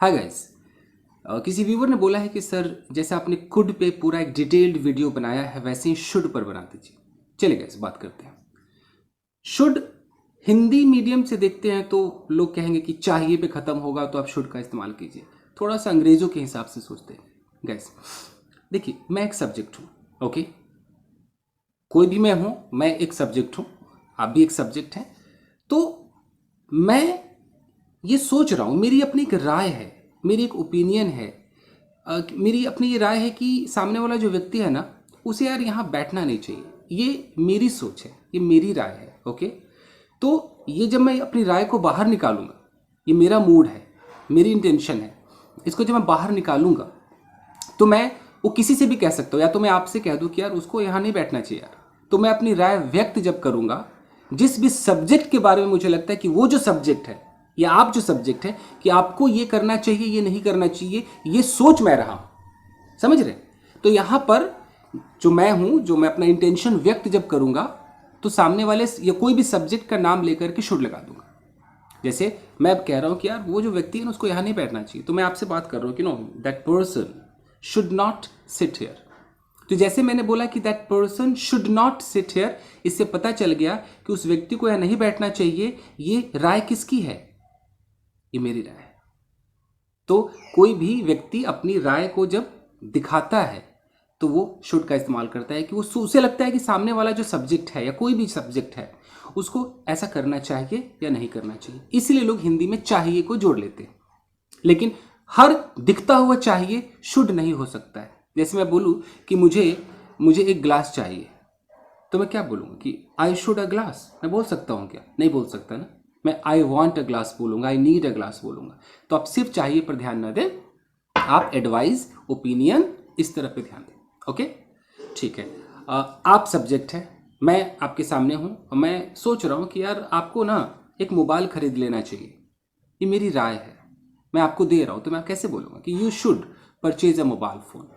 Hi guys. किसी viewer ने बोला है कि सर जैसे आपने कुड पे पूरा एक डिटेल्ड वीडियो बनाया है वैसे ही शुड पर बना दीजिए। चलिए गाइस बात करते हैं। शुड हिंदी मीडियम से देखते हैं तो लोग कहेंगे कि चाहिए पे खत्म होगा तो आप शुड का इस्तेमाल कीजिए। थोड़ा सा अंग्रेजों के हिसाब से सोचते हैं गाइस। देखिए मैं एक सब्जेक्ट हूँ, ओके। कोई भी मैं हूँ, मैं एक सब्जेक्ट हूँ, आप भी एक सब्जेक्ट हैं। तो मैं ये सोच रहा हूँ, मेरी अपनी एक राय है, मेरी एक ओपिनियन है। मेरी अपनी ये राय है कि सामने वाला जो व्यक्ति है ना, उसे यार यहाँ बैठना नहीं चाहिए। ये मेरी सोच है, ये मेरी राय है, ओके। तो ये जब मैं अपनी राय को बाहर निकालूंगा, ये मेरा मूड है, मेरी इंटेंशन है, इसको जब मैं बाहर निकालूंगा तो मैं वो किसी से भी कह सकता हूँ, या तो मैं आपसे कह दूँ कि यार उसको यहाँ नहीं बैठना चाहिए यार। तो मैं अपनी राय व्यक्त जब करूँगा जिस भी सब्जेक्ट के बारे में मुझे लगता है कि वो जो सब्जेक्ट है या आप जो सब्जेक्ट है कि आपको ये करना चाहिए, ये नहीं करना चाहिए, ये सोच मैं रहा हूँ, समझ रहे। तो यहाँ पर जो मैं हूँ, जो मैं अपना इंटेंशन व्यक्त जब करूँगा तो सामने वाले या कोई भी सब्जेक्ट का नाम लेकर के शुड लगा दूंगा। जैसे मैं अब कह रहा हूँ कि यार वो जो व्यक्ति है ना उसको यहाँ नहीं बैठना चाहिए, तो मैं आपसे बात कर रहा हूँ कि no, that person should not sit here. तो जैसे मैंने बोला कि that person should not sit here, इससे पता चल गया कि उस व्यक्ति को यहाँ नहीं बैठना चाहिए। ये राय किसकी है? ये मेरी राय है। तो कोई भी व्यक्ति अपनी राय को जब दिखाता है तो वो शुड का इस्तेमाल करता है कि वो उसे लगता है कि सामने वाला जो सब्जेक्ट है या कोई भी सब्जेक्ट है उसको ऐसा करना चाहिए या नहीं करना चाहिए। इसलिए लोग हिंदी में चाहिए को जोड़ लेते हैं। लेकिन हर दिखता हुआ चाहिए शुड नहीं हो सकता है। जैसे मैं बोलूं कि मुझे एक ग्लास चाहिए, तो मैं क्या बोलूंगा कि आई शुड अ ग्लास। मैं बोल सकता हूं क्या? नहीं बोल सकता ना। मैं आई वॉन्ट अ ग्लास बोलूंगा, आई नीड अ ग्लास बोलूंगा। तो आप सिर्फ चाहिए पर ध्यान न दें, आप एडवाइस, ओपिनियन, इस तरह पे ध्यान दें, ओके। ठीक है। आप सब्जेक्ट है, मैं आपके सामने हूं और मैं सोच रहा हूं कि यार आपको ना एक मोबाइल खरीद लेना चाहिए। ये मेरी राय है, मैं आपको दे रहा हूं, तो मैं कैसे बोलूंगा कि you should purchase a mobile phone.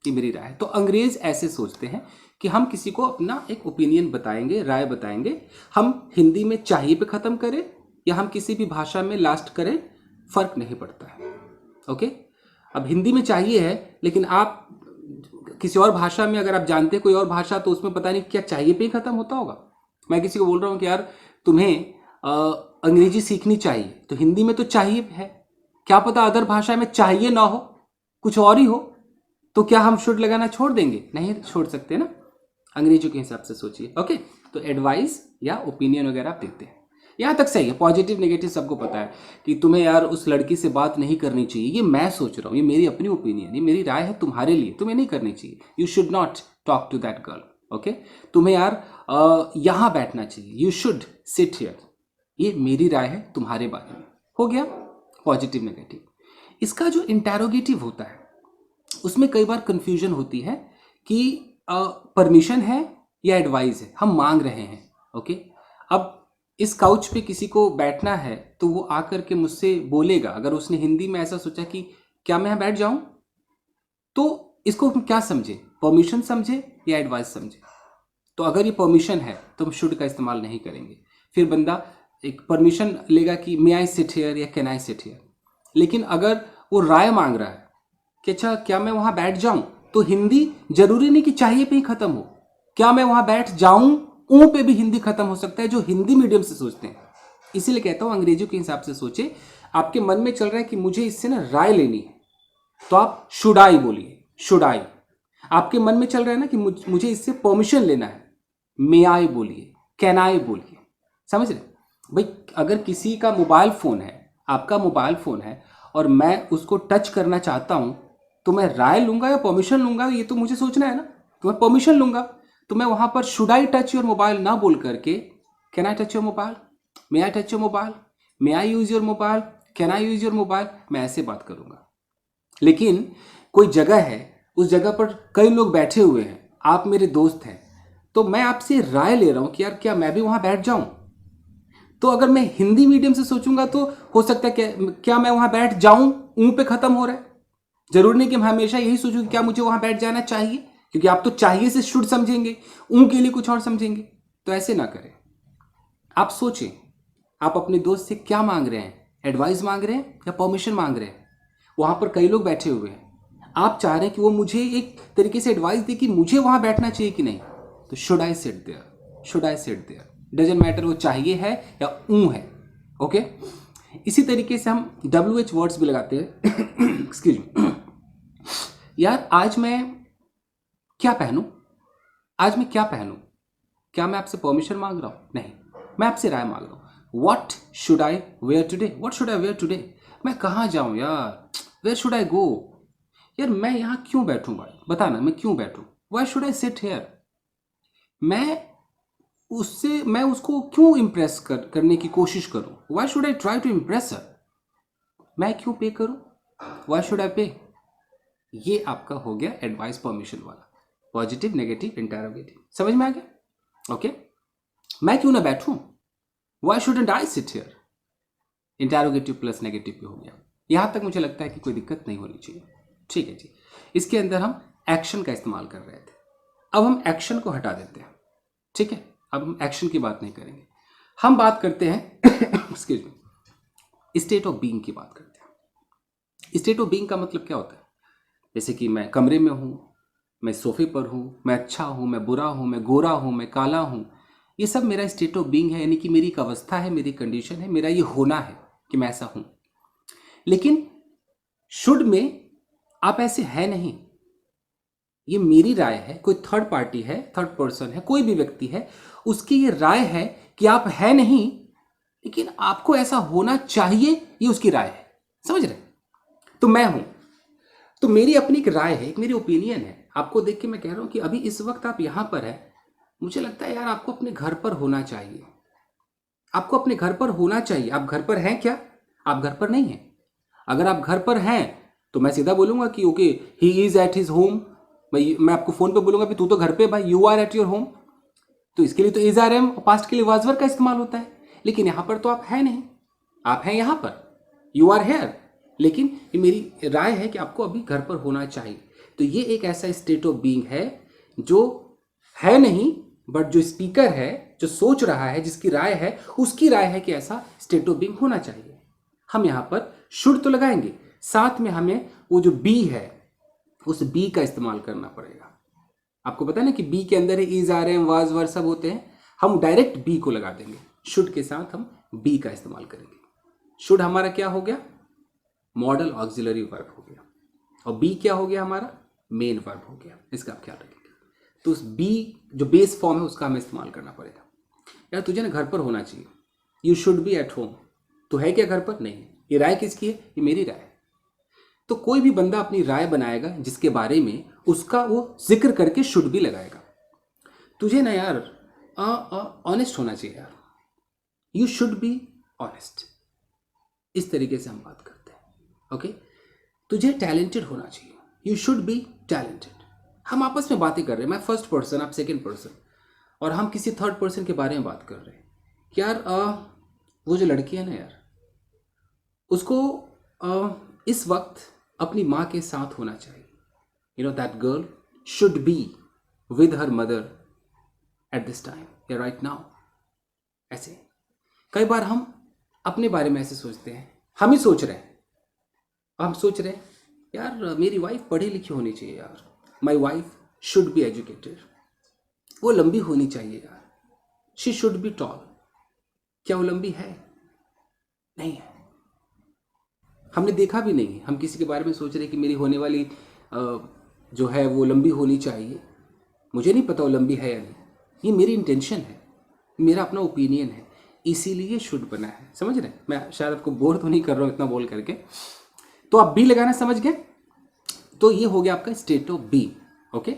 ये मेरी राय है। तो अंग्रेज ऐसे सोचते हैं कि हम किसी को अपना एक ओपिनियन बताएंगे, राय बताएंगे। हम हिंदी में चाहिए पे खत्म करें या हम किसी भी भाषा में लास्ट करें, फर्क नहीं पड़ता है, ओके। अब हिंदी में चाहिए है, लेकिन आप किसी और भाषा में अगर आप जानते हैं कोई और भाषा, तो उसमें पता नहीं क्या चाहिए पे ही खत्म होता होगा। मैं किसी को बोल रहा हूँ कि यार तुम्हें अंग्रेजी सीखनी चाहिए, तो हिंदी में तो चाहिए है, क्या पता अदर भाषा में चाहिए ना हो, कुछ और ही हो, तो क्या हम शुड लगाना छोड़ देंगे? नहीं छोड़ सकते ना। अंग्रेजों के हिसाब से सोचिए, ओके। तो एडवाइस या ओपिनियन वगैरह आप देते हैं, यहां तक सही है। पॉजिटिव नेगेटिव सबको पता है कि तुम्हें यार उस लड़की से बात नहीं करनी चाहिए, ये मैं सोच रहा हूं, ये मेरी अपनी ओपिनियन, ये मेरी राय है तुम्हारे लिए, तुम्हें नहीं करनी चाहिए। You should not talk to that girl, okay. तुम्हें यार यहां बैठना चाहिए, यू शुड सिट हियर, ये मेरी राय है तुम्हारे बारे में। हो गया पॉजिटिव नेगेटिव। इसका जो इंटेरोगेटिव होता है उसमें कई बार कंफ्यूजन होती है कि परमिशन है या एडवाइस है, हम मांग रहे हैं, ओके। अब इस काउच पे किसी को बैठना है तो वो आकर के मुझसे बोलेगा, अगर उसने हिंदी में ऐसा सोचा कि क्या मैं यहाँ बैठ जाऊं, तो इसको हम क्या समझे, परमिशन समझे या एडवाइस समझे? तो अगर ये परमिशन है तो हम शुड का इस्तेमाल नहीं करेंगे। फिर बंदा एक परमिशन लेगा कि मे आई सिट हियर या कैन आई सिट हियर। लेकिन अगर वो राय मांग रहा है कि अच्छा क्या मैं वहां बैठ जाऊं, तो हिंदी जरूरी नहीं कि चाहिए पे ही खत्म हो, क्या मैं वहां बैठ जाऊं ऊ पे भी हिंदी खत्म हो सकता है, जो हिंदी मीडियम से सोचते हैं। इसीलिए कहता हूं अंग्रेजों के हिसाब से सोचे। आपके मन में चल रहा है कि मुझे इससे ना राय लेनी है, तो आप शुड आई बोलिए, शुड आई। आपके मन में चल रहा है ना कि मुझे इससे परमिशन लेना है, मे आई बोलिए, कैन आई बोलिए। समझ रहे भाई? अगर किसी का मोबाइल फोन है, आपका मोबाइल फोन है और मैं उसको टच करना चाहता हूं, तो मैं राय लूंगा या परमिशन लूंगा, ये तो मुझे सोचना है ना। तो मैं परमिशन लूंगा, तो मैं वहां पर should I touch your mobile ना बोल करके can I touch your mobile, may I touch your mobile, may I use your mobile, can I use your mobile, मैं ऐसे बात करूंगा। लेकिन कोई जगह है, उस जगह पर कई लोग बैठे हुए हैं, आप मेरे दोस्त हैं, तो मैं आपसे राय ले रहा हूं कि यार क्या मैं भी वहां बैठ जाऊं। तो अगर मैं हिंदी मीडियम से सोचूंगा तो हो सकता है क्या मैं वहां बैठ जाऊं ऊं पे खत्म हो रहा है। जरूरी नहीं कि मैं हमेशा यही सोचूं कि क्या मुझे वहां बैठ जाना चाहिए, क्योंकि आप तो चाहिए से शुड समझेंगे, ऊं के लिए कुछ और समझेंगे। तो ऐसे ना करें, आप सोचें आप अपने दोस्त से क्या मांग रहे हैं, एडवाइस मांग रहे हैं या परमिशन मांग रहे हैं। वहां पर कई लोग बैठे हुए हैं, आप चाह रहे हैं कि वो मुझे एक तरीके से एडवाइस दे कि मुझे वहां बैठना चाहिए कि नहीं, तो should I sit there, should I sit there, doesn't matter वो चाहिए है या ऊ है। ओके, इसी तरीके से हम WH वर्ड्स भी लगाते हैं। एक्सक्यूज मी, यार आज मैं क्या पहनूं, आज मैं क्या पहनूं, क्या मैं आपसे परमिशन मांग रहा हूं? नहीं, मैं आपसे राय मांग रहा हूं। What should I wear today, what should I wear today, मैं कहाँ जाऊं यार, वेयर शुड आई गो, यार मैं यहाँ क्यों बैठूं भाई, बताना मैं क्यों बैठूं, why should I sit here, मैं उसको क्यों इम्प्रेस करने की कोशिश करूं, why should I try to impress her, मैं क्यों पे करूं, वाई शुड आई पे। ये आपका हो गया एडवाइस परमिशन वाला, पॉजिटिव नेगेटिव इंटरोगेटिव, समझ में आ गया? ओके, मैं क्यों ना बैठूं, why shouldn't I sit here, interrogative plus negative पे हो गया। यहां तक मुझे लगता है कि कोई दिक्कत नहीं होनी चाहिए। ठीक है जी, इसके अंदर हम एक्शन का इस्तेमाल कर रहे थे, अब हम एक्शन को हटा देते हैं। ठीक है, अब हम एक्शन की बात नहीं करेंगे, हम बात करते हैं excuse me, state of being की बात करते हैं। स्टेट ऑफ बीइंग का मतलब क्या होता है? जैसे कि मैं कमरे में हूं, मैं सोफे पर हूं, मैं अच्छा हूं, मैं बुरा हूं, मैं गोरा हूं, मैं काला हूं, ये सब मेरा स्टेट ऑफ बीइंग है, यानी कि मेरी एक अवस्था है, मेरी कंडीशन है, मेरा ये होना है कि मैं ऐसा हूं। लेकिन शुड में आप ऐसे है नहीं, ये मेरी राय है, कोई थर्ड पार्टी है, थर्ड पर्सन है, कोई भी व्यक्ति है, उसकी ये राय है कि आप है नहीं, लेकिन आपको ऐसा होना चाहिए, ये उसकी राय है, समझ रहे? तो मैं हूं, तो मेरी अपनी एक राय है, एक मेरी ओपिनियन है, आपको देख के मैं कह रहा हूं कि अभी इस वक्त आप यहां पर है, मुझे लगता है यार आपको अपने घर पर होना चाहिए, आपको अपने घर पर होना चाहिए। आप घर पर हैं क्या? आप घर पर नहीं हैं। अगर आप घर पर हैं तो मैं सीधा बोलूंगा कि okay he is at his home, मैं आपको फोन पे बोलूंगा कि तू तो घर पे भाई, you are at your home, तो इसके लिए तो इज आर एम, पास्ट के लिए वाज वर का इस्तेमाल होता है। लेकिन यहां पर तो आप है नहीं, आप हैं यहां पर, यू आर हेयर, लेकिन ये मेरी राय है कि आपको अभी घर पर होना चाहिए। तो ये एक ऐसा स्टेट ऑफ बीइंग है जो है नहीं, बट जो स्पीकर है, जो सोच रहा है, जिसकी राय है, उसकी राय है कि ऐसा स्टेट ऑफ बीइंग होना चाहिए। हम यहां पर शुड तो लगाएंगे, साथ में हमें वो जो बी है उस बी का इस्तेमाल करना पड़ेगा। आपको पता है ना कि बी के अंदर is are am was were सब होते हैं, हम डायरेक्ट बी को लगा देंगे, शुड के साथ हम बी का इस्तेमाल करेंगे। शुड हमारा क्या हो गया? मॉडल ऑक्सिलरी वर्ब हो गया, और बी क्या हो गया? हमारा मेन वर्ब हो गया। इसका आप ख्याल रखेंगे। तो उस बी जो बेस फॉर्म है उसका हमें इस्तेमाल करना पड़ेगा। यार तुझे ना घर पर होना चाहिए, you should B at home, तो है क्या घर पर? नहीं। ये राय किसकी है? ये मेरी राय है। तो कोई भी बंदा अपनी राय बनाएगा जिसके बारे में, उसका वो जिक्र करके शुड भी लगाएगा। तुझे ना यार ऑनेस्ट होना चाहिए यार, यू शुड बी ऑनेस्ट, इस तरीके से हम बात करते हैं। ओके, तुझे टैलेंटेड होना चाहिए, यू शुड बी टैलेंटेड। हम आपस में बातें कर रहे हैं, मैं फर्स्ट पर्सन, आप सेकेंड पर्सन, और हम किसी थर्ड पर्सन के बारे में बात कर रहे हैं कि यार वो जो लड़की है ना यार, उसको इस वक्त अपनी माँ के साथ होना चाहिए। You know that girl should be with her mother at this time या राइट नाउ। ऐसे कई बार हम अपने बारे में ऐसे सोचते हैं, हम ही सोच रहे हैं, हम सोच रहे हैं यार मेरी वाइफ पढ़ी लिखी होनी चाहिए यार, my wife should be educated, वो लंबी होनी चाहिए यार, शी शुड बी टॉल। क्या वो लंबी है? नहीं है, हमने देखा भी नहीं है। हम किसी के बारे में सोच रहे हैं कि मेरी होने वाली जो है वो लंबी होनी चाहिए, मुझे नहीं पता वो लंबी है या नहीं, ये मेरी इंटेंशन है, मेरा अपना ओपिनियन है, इसीलिए शुड बना है। समझ रहे हैं? मैं शायद आपको बोर तो नहीं कर रहा हूँ इतना बोल करके। तो आप बी लगाना समझ गए? तो ये हो गया आपका स्टेट ऑफ बी। ओके,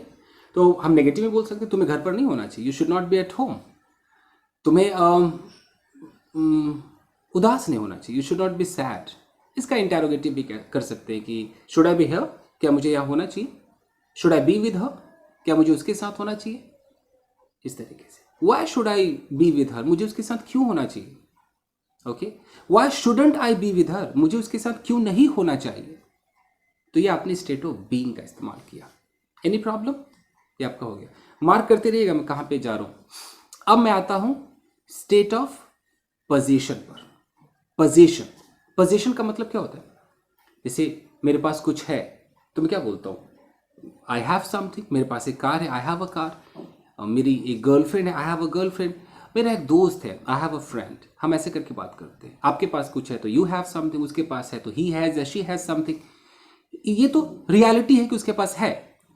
तो हम नेगेटिव में बोल सकते हैं तुम्हें घर पर नहीं होना चाहिए, you should not B at home. तुम्हें उदास नहीं होना चाहिए, you should not be sad. इसका इंटेरोगेटिव भी कर सकते हैं कि शुड आई बी हियर, क्या मुझे यहाँ होना चाहिए? Should I be with her, क्या मुझे उसके साथ होना चाहिए? इस तरीके से why should I be with her, मुझे उसके साथ क्यों होना चाहिए? Okay, why shouldn't I be with her, मुझे उसके साथ क्यों नहीं होना चाहिए? तो ये आपने स्टेट ऑफ बीइंग का इस्तेमाल किया। Any problem? ये आपका हो गया। मार्क करते रहिएगा मैं कहां पे जा रहा हूं। अब मैं आता हूं स्टेट ऑफ पोजीशन पर। पोजीशन, पोजीशन का मतलब क्या होता है? जैसे मेरे पास कुछ है, तो मैं क्या बोलता हूँ, आई हैव समथिंग, मेरे पास एक कार है, आई हैव अ कार। मेरी एक गर्लफ्रेंड है, आई हैव अ गर्लफ्रेंड। मेरा एक दोस्त है, आई हैव अ फ्रेंड। हम ऐसे करके बात करते हैं। आपके पास कुछ है तो यू हैव समथिंग, उसके पास है तो ही हैज़ या शी हैज़ समथिंग। ये तो रियलिटी है कि उसके पास है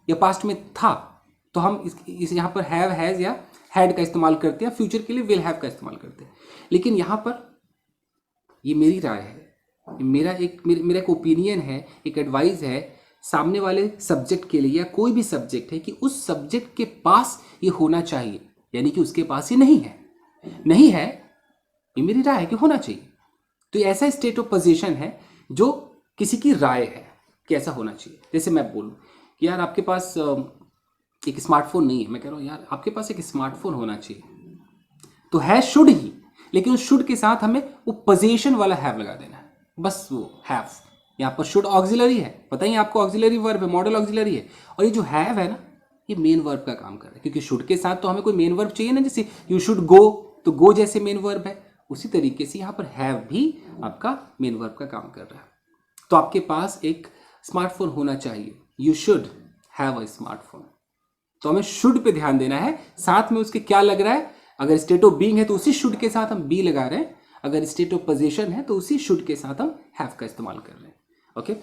या पास्ट में था, तो हम इस यहाँ पर हैव, हैज़ या हैड का इस्तेमाल करते हैं, फ्यूचर के लिए विल हैव का इस्तेमाल करते हैं। लेकिन यहाँ पर ये मेरी राय है, मेरा एक ओपिनियन है, एक एडवाइस है सामने वाले सब्जेक्ट के लिए, या कोई भी सब्जेक्ट है कि उस सब्जेक्ट के पास ये होना चाहिए, यानी कि उसके पास ये नहीं है। नहीं है, ये मेरी राय है कि होना चाहिए। तो ये ऐसा स्टेट ऑफ पोजीशन है जो किसी की राय है कि ऐसा होना चाहिए। जैसे मैं बोलूँ कि यार आपके पास एक स्मार्टफोन नहीं है, मैं कह रहा हूँ यार आपके पास एक स्मार्टफोन होना चाहिए, तो है शुड ही, लेकिन उस शुड के साथ हमें वो पोजीशन वाला हैव लगा देना है, बस वो हैव। यहाँ पर शुड ऑक्सिलरी है, पता ही आपको, ऑक्सिलरी वर्ब है, मॉडल ऑक्सिलरी है। और ये जो हैव है ना, ये मेन वर्ब का काम कर रहा है, क्योंकि शुड के साथ तो हमें कोई मेन वर्ब चाहिए ना, जैसे यू शुड गो, तो गो जैसे मेन वर्ब है, उसी तरीके से यहाँ पर हैव भी आपका मेन वर्ब का काम कर रहा है। तो आपके पास एक स्मार्टफोन होना चाहिए, you should have a smartphone. तो हमें शुड पे ध्यान देना है, साथ में उसके क्या लग रहा है। अगर स्टेट ऑफ बीइंग है तो उसी शुड के साथ हम बी लगा रहे हैं, अगर स्टेट ऑफ पोजीशन है तो उसी शुड के साथ हम हैव का इस्तेमाल कर रहे हैं। ओके,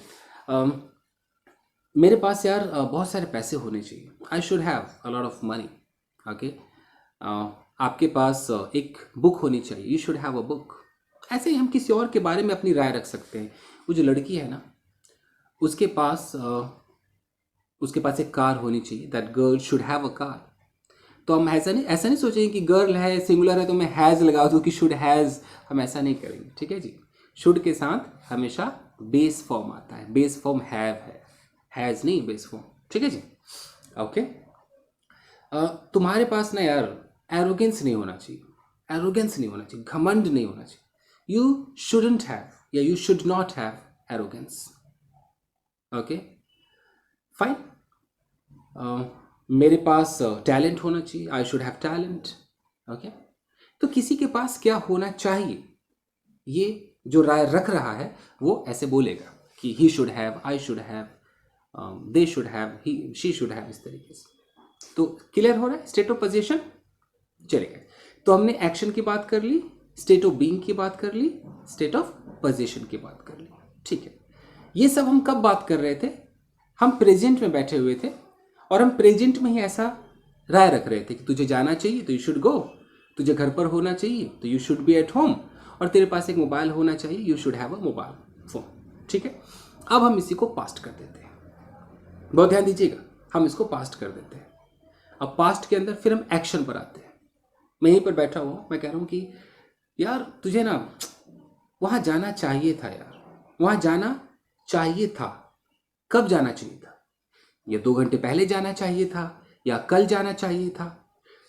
मेरे पास यार बहुत सारे पैसे होने चाहिए, I should have a lot of money. Okay, आपके पास एक बुक होनी चाहिए, you should have a book. ऐसे ही हम किसी और के बारे में अपनी राय रख सकते हैं। वो जो लड़की है ना, उसके पास एक कार होनी चाहिए, that girl should have a car. तो हम ऐसा नहीं सोचेंगे कि गर्ल है सिंगुलर है तो मैं हैज़ लगा दूँ कि शुड हैज़, हम ऐसा नहीं करेंगे। ठीक है जी, शुड के साथ हमेशा बेस फॉर्म आता है, बेस फॉर्म हैव है, हैज़ नहीं बेस फॉर्म। ठीक है जी, ओके। तुम्हारे पास ना यार एरोगेंस नहीं होना चाहिए, एरोगेंस नहीं होना चाहिए, घमंड नहीं होना चाहिए। यू शुडंट हैव या you should not have arrogance. Okay fine. मेरे पास टैलेंट होना चाहिए, I should have talent. Okay, तो किसी के पास क्या होना चाहिए, ये जो राय रख रहा है वो ऐसे बोलेगा कि he should have, I should have, they should have, he she should have, इस तरीके से। तो क्लियर हो रहा है स्टेट ऑफ पोजीशन। चलेगा, तो हमने एक्शन की बात कर ली, स्टेट ऑफ बीइंग की बात कर ली, स्टेट ऑफ पोजीशन की बात कर ली। ठीक है, ये सब हम कब बात कर रहे थे, हम प्रेजेंट में बैठे हुए थे, और हम प्रेजेंट में ही ऐसा राय रख रहे थे कि तुझे जाना चाहिए तो यू शुड गो, तुझे घर पर होना चाहिए तो you should B at home, और तेरे पास एक मोबाइल होना चाहिए, you should have a mobile phone. ठीक है, अब हम इसी को पास्ट कर देते हैं, बहुत ध्यान दीजिएगा, हम इसको पास्ट कर देते हैं। अब पास्ट के अंदर फिर हम एक्शन पर आते हैं। मैं यहीं पर बैठा हुआ, मैं कह रहा हूँ कि यार तुझे ना वहाँ जाना चाहिए था, यार वहाँ जाना चाहिए था। कब जाना चाहिए था, या 2 घंटे पहले जाना चाहिए था, या कल जाना चाहिए था।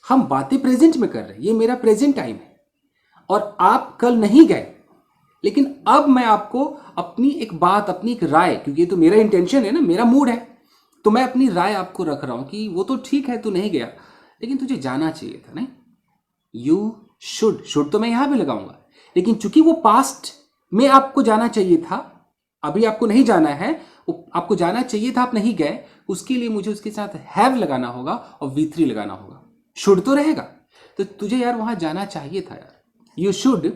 हम बातें प्रेजेंट में कर रहे हैं, ये मेरा प्रेजेंट टाइम है, और आप कल नहीं गए, लेकिन अब मैं आपको अपनी एक बात, अपनी एक राय, क्योंकि ये तो मेरा इंटेंशन है ना, मेरा मूड है, तो मैं अपनी राय आपको रख रहा हूं कि वो तो ठीक है तू नहीं गया, लेकिन तुझे जाना चाहिए था। नहीं, यू शुड तो मैं यहां भी लगाऊंगा, लेकिन चूंकि वो पास्ट में आपको जाना चाहिए था, अभी आपको नहीं जाना है, आपको जाना चाहिए था, आप नहीं गए, उसके लिए मुझे उसके साथ हैव लगाना होगा और V3 लगाना होगा। शुड तो रहेगा, तो तुझे यार वहां जाना चाहिए था यार, you should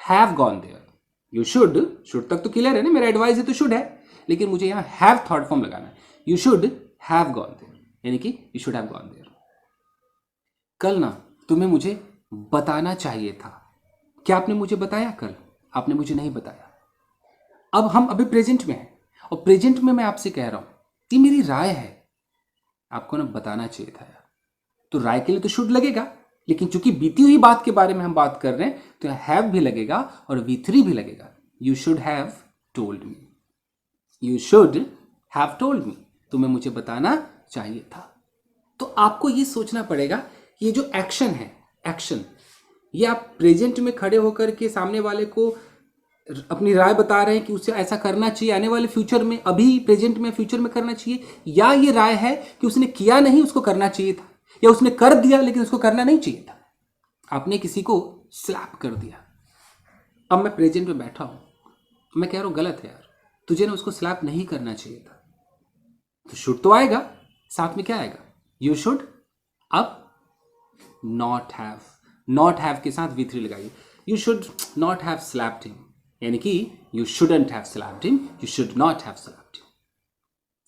have gone there. You should तक तो क्लियर है ना, मेरा एडवाइस है तो शुड है, लेकिन मुझे यहां हैव थर्ड फॉर्म लगाना है, you should have gone there, यानी कि you should have gone there. कल ना तुम्हें मुझे बताना चाहिए था, क्या आपने मुझे बताया कल, आपने मुझे नहीं बताया। अब हम अभी प्रेजेंट में हैं, और प्रेजेंट में मैं आपसे कह रहा हूं कि मेरी राय है, आपको ना बताना चाहिए था यार। तो राय के लिए तो शुड लगेगा, लेकिन चूंकि बीती हुई बात के बारे में हम बात कर रहे हैं, तो हैव भी लगेगा और V3 भी लगेगा। You should have told me, you should have told me, तुम्हें मुझे बताना चाहिए था। तो आपको ये सोचना पड़ेगा, ये जो एक्शन है, एक्शन, ये आप प्रेजेंट में खड़े होकर के सामने वाले को अपनी राय बता रहे हैं कि उसे ऐसा करना चाहिए, आने वाले फ्यूचर में, अभी प्रेजेंट में, फ्यूचर में करना चाहिए, या ये राय है कि उसने किया नहीं, उसको करना चाहिए था, या उसने कर दिया लेकिन उसको करना नहीं चाहिए था, आपने किसी को स्लैप कर दिया। अब मैं प्रेजेंट में बैठा हूं, मैं कह रहा हूं गलत है यार, तुझे ना उसको स्लैप नहीं करना चाहिए था। तो शुड तो आएगा, साथ में क्या आएगा? You should. अब नॉट हैव, नॉट हैव के साथ V3 लगाइए। You should not have slapped him, यानी कि you shouldn't have slapped him, you should not have slapped him.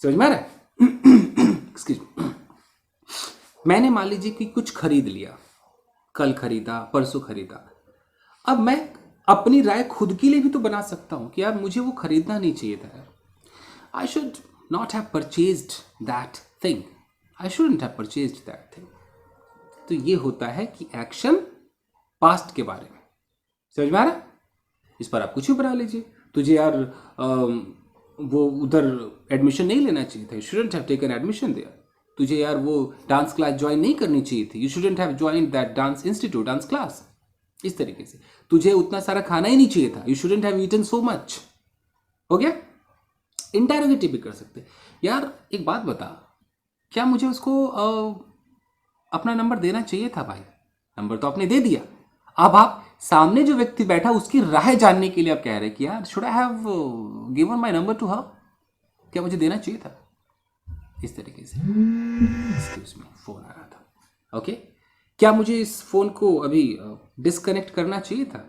समझ में आ रहा है? Excuse me. मैंने मान लीजिए कि कुछ खरीद लिया, कल खरीदा, परसों खरीदा। अब मैं अपनी राय खुद के लिए भी तो बना सकता हूं कि यार मुझे वो खरीदना नहीं चाहिए था यार। I should not have purchased that thing, I shouldn't have purchased that thing. तो ये होता है कि एक्शन पास्ट के बारे में। समझ में आ रहा है? इस पर आप कुछ भी बना लीजिए। तुझे यार वो उधर एडमिशन नहीं लेना चाहिए था, you shouldn't have taken admission there. तुझे यार वो डांस क्लास ज्वाइन नहीं करनी चाहिए थी, you shouldn't have join that dance institute, dance class. इस तरीके से तुझे उतना सारा खाना ही नहीं चाहिए था, you shouldn't have eaten so much. हो गया? इंटरोगेटिव भी कर सकते। यार एक बात बता, क्या मुझे उसको अपना नंबर देना चाहिए था? भाई नंबर तो आपने दे दिया। अब आप सामने जो व्यक्ति बैठा उसकी राय जानने के लिए आप कह रहे हैं कि यार should I have given my number to her, क्या मुझे देना चाहिए था? इस तरीके से। एक्सक्यूज मी, फोन आ रहा था। ओके, क्या मुझे इस फोन को अभी डिस्कनेक्ट करना चाहिए था?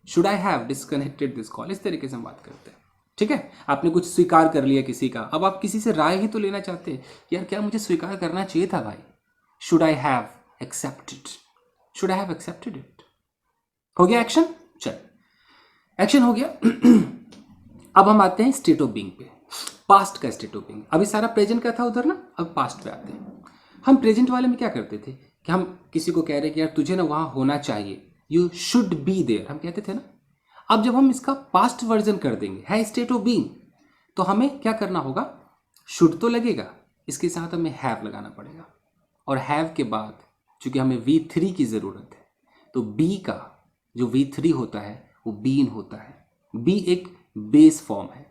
Should I have disconnected this call? इस तरीके से हम बात करते हैं। ठीक है, आपने कुछ स्वीकार कर लिया किसी का, अब आप किसी से राय ही तो लेना चाहते हैं। यार क्या मुझे स्वीकार करना चाहिए था भाई? Should I have accepted, should I have accepted it. हो गया एक्शन? चल, एक्शन हो गया। अब हम आते हैं स्टेट ऑफ बीइंग पे, पास्ट का स्टेट ऑफ बीइंग। अभी सारा प्रेजेंट का था उधर ना, अब पास्ट पे आते हैं। हम प्रेजेंट वाले में क्या करते थे कि हम किसी को कह रहे कि यार तुझे ना वहां होना चाहिए, यू शुड बी देयर, हम कहते थे ना। अब जब हम इसका पास्ट वर्जन कर देंगे, है स्टेट ऑफ बीइंग, तो हमें क्या करना होगा? शुड तो लगेगा, इसके साथ हमें हैव लगाना पड़ेगा। और हैव के बाद चूंकि हमें V3 की जरूरत है, तो बी का जो V3 होता है वो बीन होता है। बी एक बेस फॉर्म है।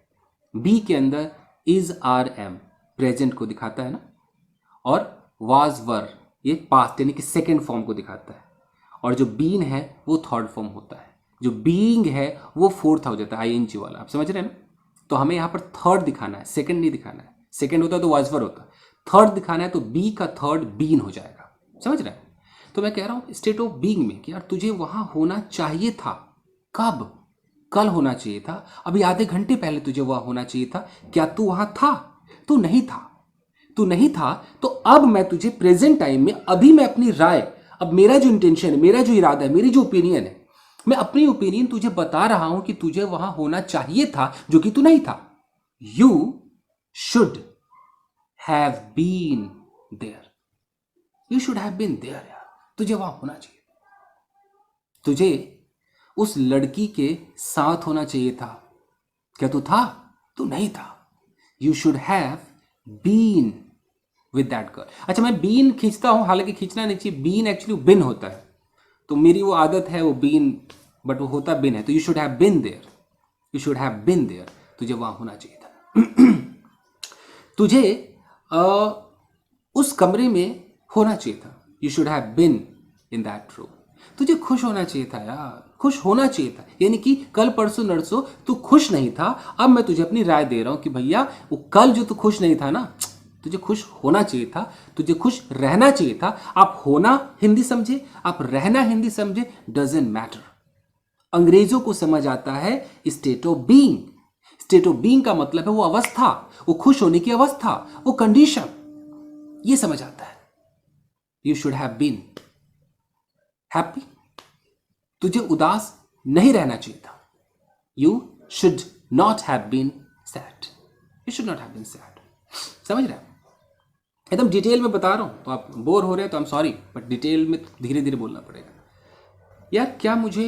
बी के अंदर इज, आर, एम प्रेजेंट को दिखाता है ना, और वाज, वर ये पास्ट यानी कि सेकेंड फॉर्म को दिखाता है। और जो बीन है वो थर्ड फॉर्म होता है। जो बीइंग है वो फोर्थ हो जाता है, ING वाला। आप समझ रहे हैं ना? तो हमें यहाँ पर थर्ड दिखाना है, सेकंड नहीं दिखाना है। सेकंड होता तो वाज, वर होता, थर्ड दिखाना है, तो बी का थर्ड बीन हो जाएगा। समझ रहे हैं? तो मैं कह रहा हूं स्टेट ऑफ बीइंग में कि यार तुझे वहां होना चाहिए था। कब? कल होना चाहिए था, अभी आधे घंटे पहले तुझे वहां होना चाहिए था। क्या तू वहां था? तू नहीं था। तू नहीं था, तो अब मैं तुझे प्रेजेंट टाइम में, अभी मैं अपनी राय, अब मेरा जो इंटेंशन है, मेरा जो इरादा है, मेरी जो ओपिनियन है, मैं अपनी ओपिनियन तुझे बता रहा हूं कि तुझे वहां होना चाहिए था, जो कि तू नहीं था। You should have been there, you should have been there. यार तुझे वहां होना चाहिए, तुझे उस लड़की के साथ होना चाहिए था। क्या तू था? तू नहीं था। You should have been with that girl. अच्छा, मैं बीन खींचता हूं, हालांकि खींचना नहीं चाहिए, बीन एक्चुअली बिन होता है, तो मेरी वो आदत है वो बीन, बट वो होता बिन है। तो you should have been there, you should have been there, तुझे वहां होना चाहिए था। तुझे उस कमरे में होना चाहिए था, you should have been in that room. तुझे खुश होना चाहिए था यार, खुश होना चाहिए था, यानी कि कल परसों नरसों तू खुश नहीं था। अब मैं तुझे अपनी राय दे रहा हूं कि भैया वो कल जो तू खुश नहीं था ना, तुझे खुश होना चाहिए था, तुझे खुश रहना चाहिए था। आप होना हिंदी समझे, आप रहना हिंदी समझे, डजेंट मैटर। अंग्रेजों को समझ आता है state of being. State of being का मतलब है वो अवस्था, वो खुश होने की अवस्था, वो कंडीशन, ये समझ आता है। You should have been happy, तुझे उदास नहीं रहना चाहिए था। You should not have been sad, you should not have been sad. समझ रहे हैं? एकदम डिटेल में बता रहा हूं, तो आप बोर हो रहे हैं तो I am sorry, but detail में धीरे धीरे बोलना पड़ेगा। यार क्या मुझे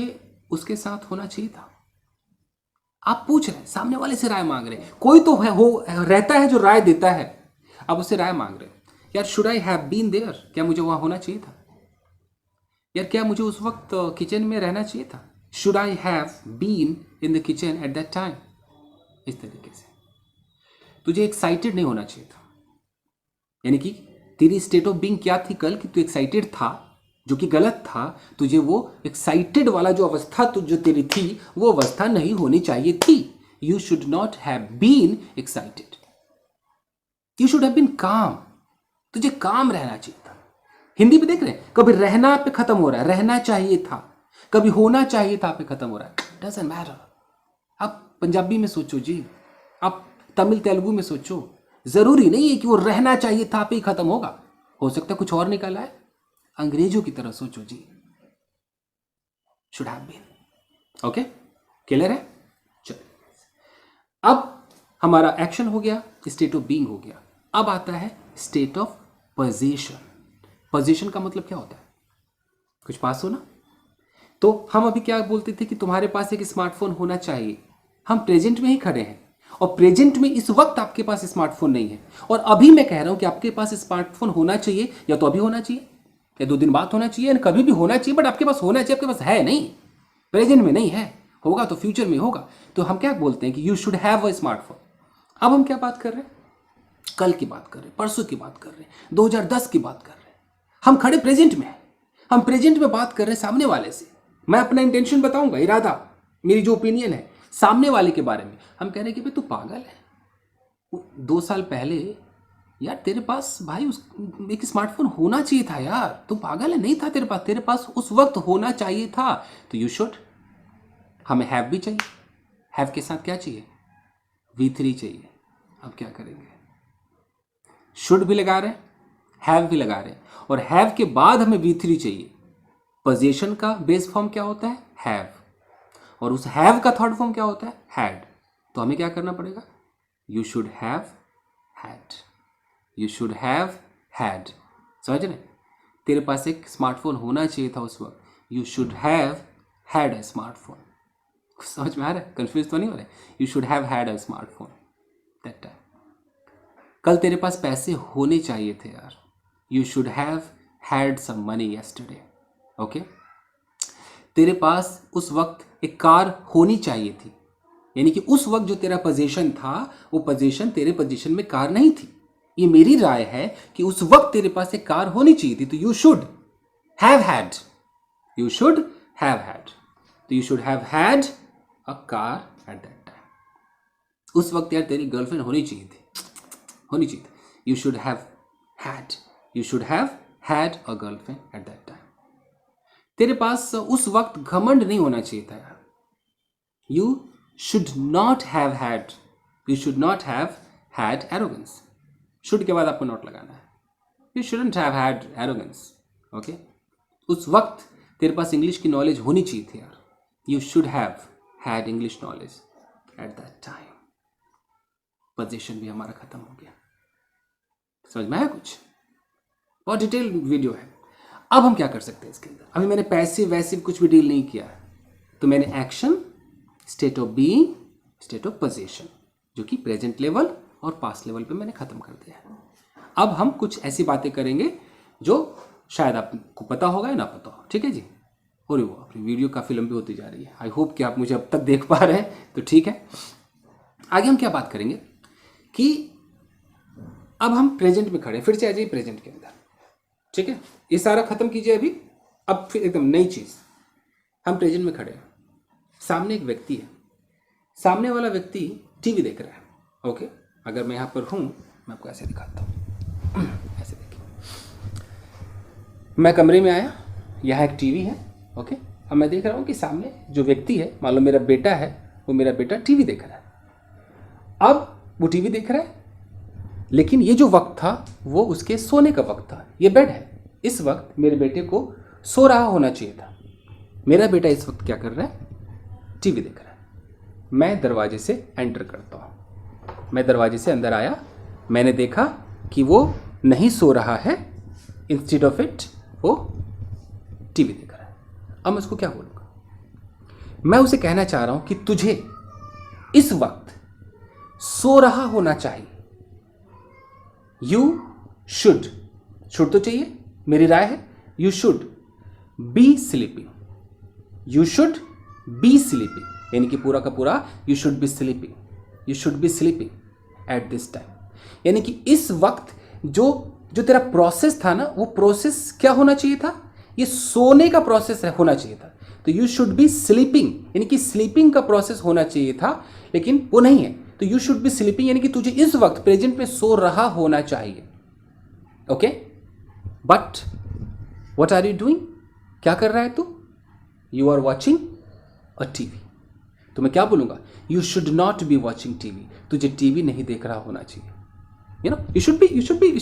उसके साथ होना चाहिए था? आप पूछ रहे हैं, सामने वाले से राय मांग रहे हैं। कोई तो है, हो रहता है जो राय देता है, आप उससे राय मांग रहे हैं। यार should I have been there, क्या मुझे वहां होना चाहिए था? यार क्या मुझे उस वक्त किचन में रहना चाहिए था? Should I have been in the kitchen at that time. इस तरीके से तुझे एक्साइटेड नहीं होना चाहिए था, यानी कि तेरी स्टेट ऑफ बीइंग क्या थी कल, कि तू एक्साइटेड था, जो कि गलत था। तुझे वो एक्साइटेड वाला जो अवस्था जो तेरी थी, वो अवस्था नहीं होनी चाहिए थी। You should not have been excited. You should have been calm. तुझे काम रहना चाहिए था. हिंदी पे देख रहे हैं, कभी रहना पे खत्म हो रहा है, रहना चाहिए था. कभी होना चाहिए था पे खत्म हो रहा है. Doesn't matter. आप पंजाबी में सोचो जी, आप तमिल तेलुगु में सोचो. जरूरी नहीं है कि वो रहना चाहिए था पे ही खत्म होगा. हो सकता है कुछ और निकला है. अंग्रेजों की तरह सोचो जी. Should have been. Okay, clear है? चलिए, अब हमारा एक्शन हो गया, स्टेट ऑफ बीइंग हो गया. अब आता है स्टेट ऑफ पोजीशन. पोजीशन का मतलब क्या होता है? कुछ पास हो ना? तो हम अभी क्या बोलते थे कि तुम्हारे पास एक स्मार्टफोन होना चाहिए. हम प्रेजेंट में ही खड़े हैं और प्रेजेंट में इस वक्त आपके पास स्मार्टफोन नहीं है. और अभी मैं कह रहा हूं कि आपके पास स्मार्टफोन होना चाहिए, या तो अभी होना चाहिए या 2 दिन बाद होना चाहिए, या कभी भी होना चाहिए, बट आपके पास होना चाहिए. आपके पास है नहीं, प्रेजेंट में नहीं है. होगा तो फ्यूचर में होगा. तो हम क्या बोलते हैं कि you should have a smartphone. अब हम क्या बात कर रहे हैं? कल की बात कर रहे हैं, परसों की बात कर रहे हैं, 2010 की बात कर रहे हैं. हम खड़े प्रेजेंट में हैं. हम प्रेजेंट में बात कर रहे हैं सामने वाले से. मैं अपना इंटेंशन बताऊंगा, इरादा, मेरी जो ओपिनियन है सामने वाले के बारे में. हम कह रहे हैं कि भाई तू पागल है. 2 साल पहले यार तेरे पास भाई एक स्मार्टफोन होना चाहिए था यार. तू पागल है, नहीं था तेरे पास उस वक्त होना चाहिए था. तो यू शुड. हमें हैव भी चाहिए. हैव के साथ क्या चाहिए? V3 चाहिए. अब क्या करेंगे? शुड भी लगा रहे हैं, हैव भी लगा रहे हैं, और हैव के बाद हमें V3 चाहिए. पोजीशन का बेस फॉर्म क्या होता है? हैव. और उस हैव का थर्ड फॉर्म क्या होता है? हैड. तो हमें क्या करना पड़ेगा? You should have had. You should have had. समझ रहे? तेरे पास एक स्मार्टफोन होना चाहिए था उस वक्त. You should have had a smartphone. समझ में आ रहा है? कंफ्यूज तो नहीं हो रहा है? You should have had a smartphone that time. कल तेरे पास पैसे होने चाहिए थे यार. You should have had some money yesterday. Okay. तेरे पास उस वक्त एक कार होनी चाहिए थी. यानी कि उस वक्त जो तेरा पोजीशन था, वो पोजीशन तेरे पोजीशन में कार नहीं थी. ये मेरी राय है कि उस वक्त तेरे पास एक कार होनी चाहिए थी. तो you should have had. You should have had. तो you should have had a car at that time. उस वक्त यार तेरी गर्लफ्रेंड होनी चाहिए थी, होनी चाहिए थी. You should have had. You should have had a girlfriend eight that time. तेरे पास उस वक्त घमंड नहीं होना चाहिए था यार. You should not have had. You should not have had arrogance. Should के बाद आपको नॉट लगाना है. You shouldn't have had arrogance. Okay. उस वक्त तेरे पास इंग्लिश की नॉलेज होनी चाहिए थी यार. You should have had English knowledge eight that time. Position भी हमारा खत्म हो गया. समझ में आया कुछ? बहुत डिटेल वीडियो है. अब हम क्या कर सकते हैं इसके अंदर? अभी मैंने पैसिव वैसिव कुछ भी डील नहीं किया है. तो मैंने action, state of being, state of position, जो कि प्रेजेंट लेवल और पास्ट लेवल पे मैंने खत्म कर दिया है. अब हम कुछ ऐसी बातें करेंगे जो शायद आपको पता होगा या ना पता हो. ठीक है जी? और वो अपनी वीडियो काफ़ी लंबी होती जा रही है. आई होप कि आप मुझे अब तक देख पा रहे हैं, तो ठीक है. आगे हम क्या बात करेंगे कि अब हम प्रेजेंट में खड़े हैं. फिर से आ जाइए प्रेजेंट के अंदर. ठीक है, ये सारा खत्म कीजिए अभी. अब फिर एकदम नई चीज़. हम प्रेजेंट में खड़े हैं. सामने एक व्यक्ति है. सामने वाला व्यक्ति टीवी देख रहा है. ओके. अगर मैं यहाँ पर हूँ, मैं आपको ऐसे दिखाता हूँ. ऐसे देखिए, मैं कमरे में आया, यहाँ एक टीवी है. ओके. अब मैं देख रहा हूँ कि सामने जो व्यक्ति है, मान लो मेरा बेटा है, वो मेरा बेटा टीवी देख रहा है. अब वो टीवी देख रहा है, लेकिन ये जो वक्त था वो उसके सोने का वक्त था. ये बेड है. इस वक्त मेरे बेटे को सो रहा होना चाहिए था. मेरा बेटा इस वक्त क्या कर रहा है? टीवी देख रहा है. मैं दरवाजे से एंटर करता हूँ. मैं दरवाजे से अंदर आया. मैंने देखा कि वो नहीं सो रहा है. इंस्टेड ऑफ इट वो टीवी देख रहा है. अब मैं उसको क्या बोलूँगा? मैं उसे कहना चाह रहा हूँ कि तुझे इस वक्त सो रहा होना चाहिए. You should. शुड तो चाहिए, मेरी राय है. You should B sleeping. You should B sleeping. यानी कि पूरा का पूरा you should B sleeping. You should B sleeping at this time. यानी कि इस वक्त जो तेरा प्रोसेस था ना, वो प्रोसेस क्या होना चाहिए था? ये सोने का प्रोसेस होना चाहिए था. तो यू शुड बी स्लीपिंग, यानी कि स्लीपिंग का प्रोसेस होना चाहिए था, लेकिन वो नहीं है। तो यू शुड बी स्लीपिंग यानी कि तुझे इस वक्त प्रेजेंट में सो रहा होना चाहिए। Okay, but what are you doing, क्या कर रहा है तू? You are watching a TV. तो मैं क्या बोलूंगा? You should not be watching TV, तुझे टीवी नहीं देख रहा होना चाहिए। You know, you should be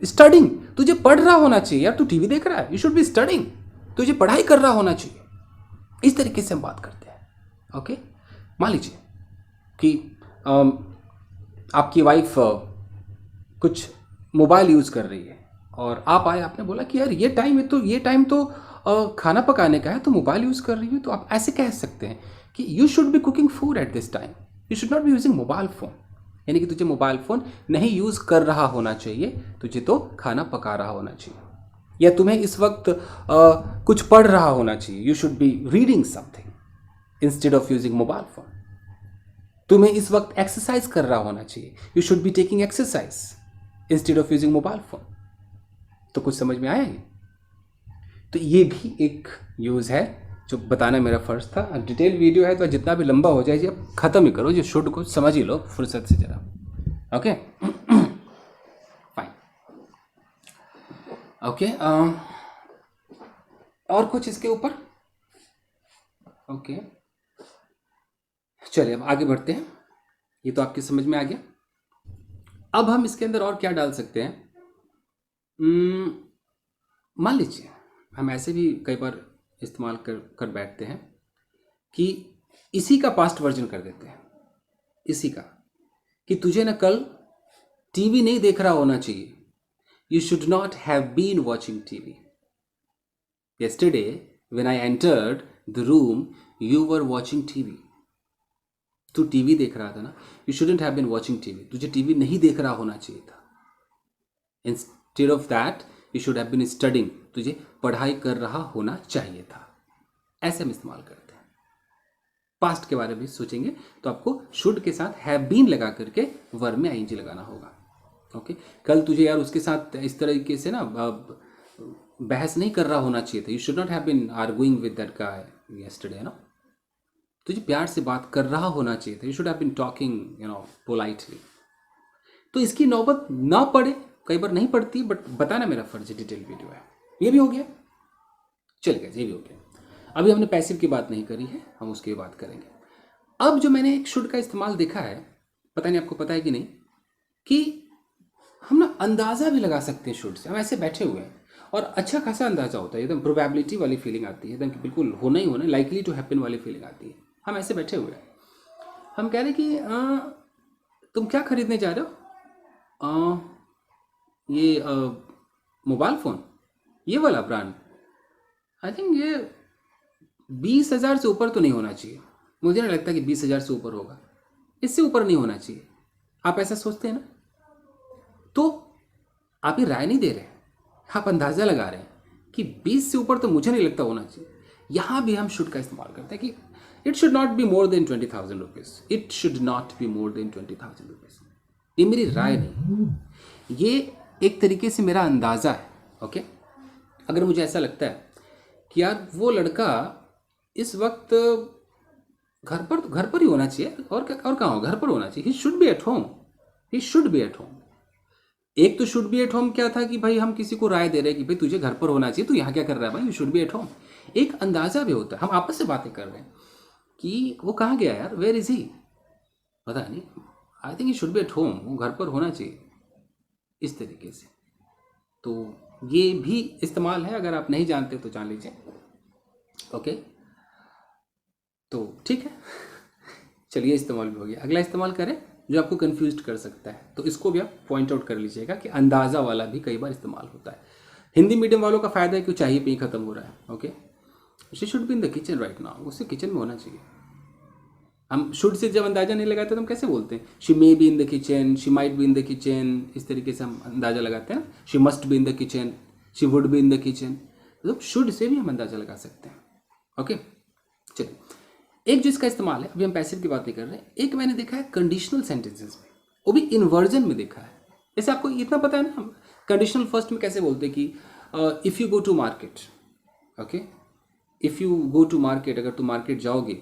studying, तुझे पढ़ रहा होना चाहिए यार, तू टीवी देख रहा है, यू शुड बी स्टडिंग, तुझे पढ़ाई कर रहा होना चाहिए। इस तरीके से हम बात करते हैं। ओके, मान लीजिए कि आपकी वाइफ कुछ मोबाइल यूज़ कर रही है और आप आए, आपने बोला कि यार ये टाइम तो खाना पकाने का है, तो मोबाइल यूज़ कर रही हो। तो आप ऐसे कह सकते हैं कि you should B cooking food at this time, you should not be using mobile phone, यानी कि तुझे मोबाइल फ़ोन नहीं यूज़ कर रहा होना चाहिए, तुझे तो खाना पका रहा होना चाहिए। या तुम्हें इस वक्त कुछ पढ़ रहा होना चाहिए, you should be reading something instead of using mobile phone. तुम्हें इस वक्त एक्सरसाइज कर रहा होना चाहिए, you should be taking exercise instead of using mobile phone. तो कुछ समझ में आया है? तो ये भी एक यूज़ है जो बताना मेरा फ़र्ज था। डिटेल वीडियो है तो जितना भी लंबा हो जाए जी, अब ख़त्म ही करो, जो शुड को समझ ही लो फुर्सत से जरा। Okay fine. ओके, और कुछ इसके ऊपर? ओके, चलिए अब आगे बढ़ते हैं। ये तो आपकी समझ में आ गया। अब हम इसके अंदर और क्या डाल सकते हैं? मान लीजिए हम ऐसे भी कई बार इस्तेमाल कर बैठते हैं कि इसी का पास्ट वर्जन कर देते हैं, इसी का, कि तुझे ना कल टीवी नहीं देख रहा होना चाहिए, you should not have been watching TV. Yesterday when I entered the room you were watching TV. तू टीवी देख रहा था ना, you shouldn't have been watching TV, तुझे टीवी नहीं देख रहा होना चाहिए था। Instead of that you should have been studying, तुझे पढ़ाई कर रहा होना चाहिए था। ऐसे हम इस्तेमाल करते हैं। पास्ट के बारे में सोचेंगे तो आपको शुड के साथ हैव बीन लगा करके वर्ब में आईएनजी लगाना होगा। ओके, कल तुझे यार उसके साथ इस तरीके से ना बहस नहीं कर रहा होना चाहिए था, you should not have been arguing with that guy yesterday, ना। तुझे प्यार से बात कर रहा होना चाहिए था, you should have been talking politely. तो इसकी नौबत ना पड़े, कई बार नहीं पड़ती, बट बताना मेरा फर्ज है, डिटेल वीडियो है। ये भी हो गया, चलिए ये भी हो गया। अभी हमने पैसिव की बात नहीं करी है, हम उसकी बात करेंगे। अब जो मैंने एक शुड का इस्तेमाल देखा है, पता नहीं आपको पता है कि नहीं, कि हम ना अंदाज़ा भी लगा सकते हैं शुड से। हम ऐसे बैठे हुए हैं और अच्छा खासा अंदाज़ा होता है, एकदम प्रोबेबिलिटी वाली फीलिंग आती है, एकदम कि बिल्कुल होना ही होना, लाइकली टू हैपन वाली फीलिंग आती है। हम ऐसे बैठे हुए हैं, हम कह रहे हैं कि तुम क्या खरीदने जा रहे हो? ये मोबाइल फ़ोन, ये वाला ब्रांड, आई थिंक ये 20,000 से ऊपर तो नहीं होना चाहिए, मुझे नहीं लगता कि 20,000 से ऊपर होगा, इससे ऊपर नहीं होना चाहिए। आप ऐसा सोचते हैं ना? तो आप ये राय नहीं दे रहे, आप अंदाज़ा लगा रहे हैं कि 20 से ऊपर तो मुझे नहीं लगता होना चाहिए। यहाँ भी हम शुड का इस्तेमाल करते हैं कि it should not be more than 20,000 rupees, it should not be more than 20,000 rupees. ये मेरी राय नहीं, ये एक तरीके से मेरा अंदाज़ा है। ओके, अगर मुझे ऐसा लगता है कि यार वो लड़का इस वक्त घर पर ही होना चाहिए, और कहाँ हो, घर पर होना चाहिए, he should be at home, he should be at home. एक तो शुड बी एट होम क्या था कि भाई हम किसी को राय दे रहे हैं कि भाई तुझे घर पर होना चाहिए, तू यहाँ क्या कर रहा है भाई, you should B at home. एक अंदाज़ा भी होता है, हम आपस से बातें कर रहे हैं कि वो कहाँ गया यार, वेयर इज़ ही, पता नहीं, I think he should be at home, वो घर पर होना चाहिए, इस तरीके से। तो ये भी इस्तेमाल है, अगर आप नहीं जानते तो जान लीजिए। ओके, तो ठीक है, चलिए इस्तेमाल भी हो गया। अगला इस्तेमाल करें जो आपको कंफ्यूज कर सकता है, तो इसको भी आप पॉइंट आउट कर लीजिएगा कि अंदाज़ा वाला भी कई बार इस्तेमाल होता है। हिंदी मीडियम वालों का फ़ायदा है कि चाहिए पे ही ख़त्म हो रहा है। Okay, she should be in the kitchen right now, उससे किचन में होना चाहिए। हम शुड से जब अंदाज़ा नहीं लगाते तो हम कैसे बोलते हैं, she may be in the kitchen, she might be in the kitchen, इस तरीके से हम अंदाज़ा लगाते हैं ना। She must be in the kitchen, she would be in the kitchen, मतलब शुड से भी हम अंदाज़ा लगा सकते हैं। ओके, चलिए एक जो इसका इस्तेमाल है, अभी हम पैसिव की बात नहीं कर रहे हैं, एक मैंने देखा है कंडीशनल सेंटेंसेस में, वो भी इन्वर्जन में देखा है। जैसे आपको इतना पता है ना, हम कंडीशनल फर्स्ट में कैसे बोलते हैं कि if you go to market, okay, if you go to market, अगर तुम मार्केट जाओगे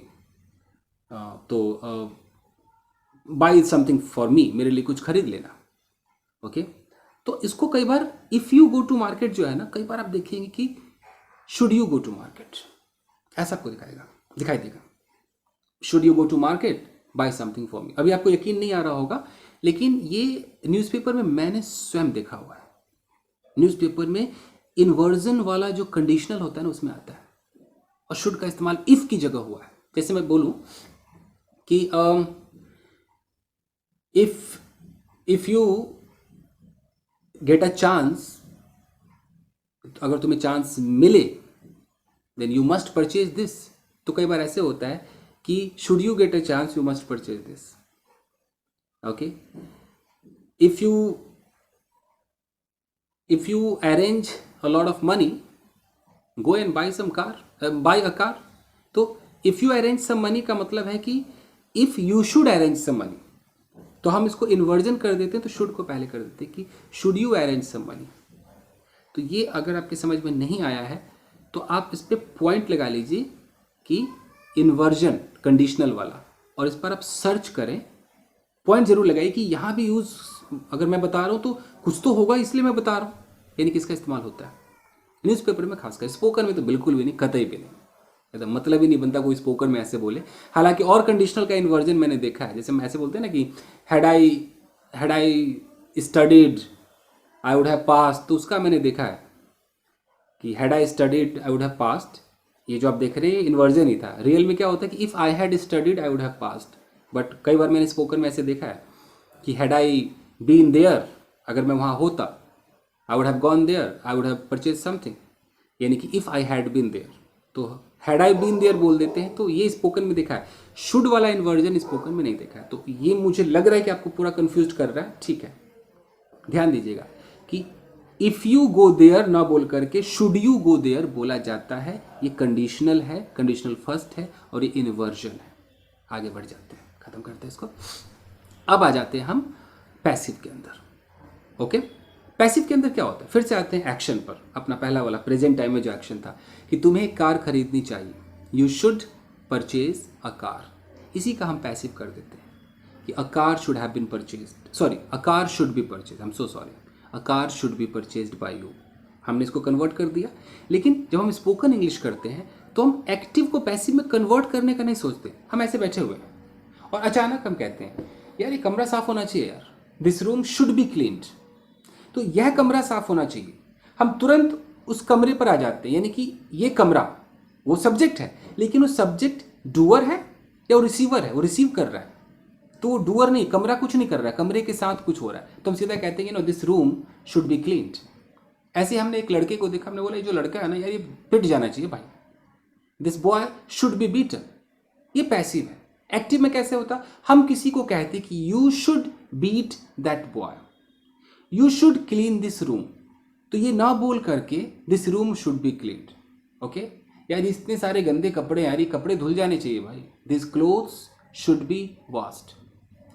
तो बाई समथिंग फॉर मी, मेरे लिए कुछ खरीद लेना। ओके, तो इसको कई बार if you go to market जो है ना, कई बार आप देखेंगे कि should you go to market, ऐसा आपको दिखाई देगा। Should you go to market, buy something for me. अभी आपको यकीन नहीं आ रहा होगा, लेकिन ये न्यूज़पेपर में मैंने स्वयं देखा हुआ है। न्यूज़पेपर में इन्वर्जन वाला जो कंडीशनल होता है ना, उसमें आता है, और शुड का इस्तेमाल इफ की जगह हुआ है। जैसे मैं बोलूं कि if you get a chance, अगर तुम्हें चांस मिले, then you must purchase this. तो कई बार ऐसे होता है कि should you get a chance you must purchase this. Okay, if you arrange a lot of money, go and buy some car, buy a car। तो if you arrange some money का मतलब है कि if you should arrange some money, तो हम इसको inversion कर देते हैं, तो should को पहले कर देते हैं कि should you arrange some money। तो ये अगर आपके समझ में नहीं आया है तो आप इस पर पॉइंट लगा लीजिए कि इन्वर्जन कंडीशनल वाला, और इस पर आप सर्च करें, पॉइंट जरूर लगाइए कि यहाँ भी यूज़ अगर मैं बता रहा हूँ तो कुछ तो होगा, इसलिए मैं बता रहा हूँ, यानी कि इसका इस्तेमाल होता है न्यूज़पेपर में खासकर। स्पोकन में तो बिल्कुल भी नहीं, कतई भी नहीं, एकदम मतलब ही नहीं बनता कोई स्पोकन में ऐसे बोले। हालांकि और कंडीशनल का इन्वर्जन मैंने देखा है, जैसे हम ऐसे बोलते हैं ना कि had I studied I would have passed, तो उसका मैंने देखा है कि had I studied I would have passed. ये जो आप देख रहे हैं इन्वर्जन ही था। रियल में क्या होता है कि if I had studied I would have passed. But कई बार मैंने स्पोकन में ऐसे देखा है कि हैड आई बीन देयर, अगर मैं वहाँ होता, I would have gone there, I would have purchase something, यानी कि if I had been there, तो हैड आई बीन देयर बोल देते हैं। तो ये स्पोकन में देखा है, शुड वाला इन्वर्जन स्पोकन में नहीं देखा है। तो ये मुझे लग रहा है कि आपको पूरा कंफ्यूज कर रहा है। ठीक है, ध्यान दीजिएगा कि इफ़ यू गो देयर ना बोल करके शुड यू गो देयर बोला जाता है। ये कंडीशनल है, कंडीशनल फर्स्ट है, और ये इन्वर्जन है। आगे बढ़ जाते हैं, खत्म करते हैं इसको। अब आ जाते हैं हम पैसिव के अंदर। ओके, पैसिव के अंदर क्या होता है, फिर से आते हैं एक्शन पर। अपना पहला वाला प्रेजेंट टाइम में जो एक्शन था कि तुम्हें एक कार खरीदनी चाहिए, you should purchase a car, इसी का हम पैसिव कर देते हैं कि a car should have been purchased, sorry a car should be purchase, I am so sorry, a car should be purchased by you. हमने इसको कन्वर्ट कर दिया। लेकिन जब हम स्पोकन इंग्लिश करते हैं तो हम एक्टिव को पैसिव में कन्वर्ट करने का नहीं सोचते। हम ऐसे बैठे हुए हैं और अचानक हम कहते हैं यार ये कमरा साफ होना चाहिए, यार this room should be cleaned, तो यह कमरा साफ होना चाहिए। हम तुरंत उस कमरे पर आ जाते हैं, यानी कि ये कमरा वो सब्जेक्ट है, लेकिन वो सब्जेक्ट डूअर है या वो रिसीवर है, वो रिसीव कर रहा है। तो वो डूअर नहीं, कमरा कुछ नहीं कर रहा है, कमरे के साथ कुछ हो रहा है। तो हम सीधा कहते हैं no this room should be cleaned. ऐसे हमने एक लड़के को देखा, हमने बोला ये जो लड़का है ना यार ये पिट जाना चाहिए भाई, this boy should be beaten. ये पैसिव है। एक्टिव में कैसे होता, हम किसी को कहते कि you should beat that boy, you should clean this room, तो ये ना बोल करके this room should be cleaned. Okay, यार इतने सारे गंदे कपड़े, यार ये कपड़े धुल जाने चाहिए भाई, this clothes should be washed.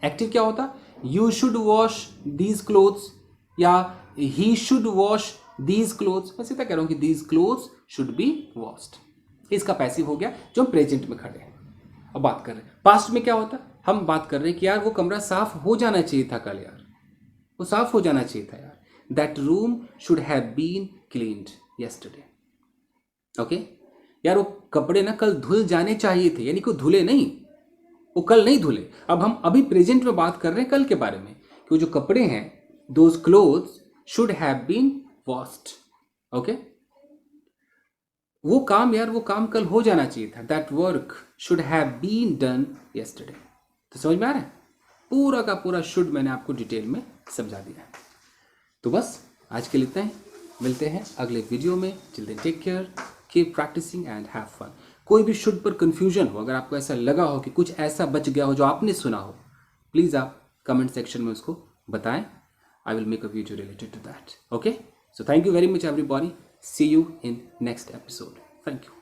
Active क्या होता, you should wash these clothes या he should wash these clothes. मैं सीधा कह रहा हूं कि these clothes should be washed. इसका पैसिव हो गया जो हम प्रेजेंट में खड़े हैं। अब बात कर रहे हैं पास्ट में क्या होता, हम बात कर रहे हैं कि यार वो कमरा साफ हो जाना चाहिए था कल, यार वो साफ हो जाना चाहिए था यार, that room should have been cleaned yesterday. Okay, यार वो कपड़े ना कल धुल जाने चाहिए थे, यानी कि वो धुले नहीं, वो कल नहीं धुले। अब हम अभी प्रेजेंट में बात कर रहे हैं कल के बारे में कि वो जो कपड़े हैं, those clothes should have been washed. Okay, वो काम, यार वो काम कल हो जाना चाहिए था, that work should have been done yesterday. तो समझ में आ रहा है, पूरा का पूरा शुड मैंने आपको डिटेल में समझा दिया है। तो बस आज के लिए इतना ही, मिलते हैं अगले वीडियो में। Till then take care, keep practicing and have fun. कोई भी शुड पर कंफ्यूजन हो, अगर आपको ऐसा लगा हो कि कुछ ऐसा बच गया हो जो आपने सुना हो, प्लीज़ आप कमेंट सेक्शन में उसको बताएं। I will make a video related to that. Okay, so thank you very much everybody. See you in next episode. Thank you.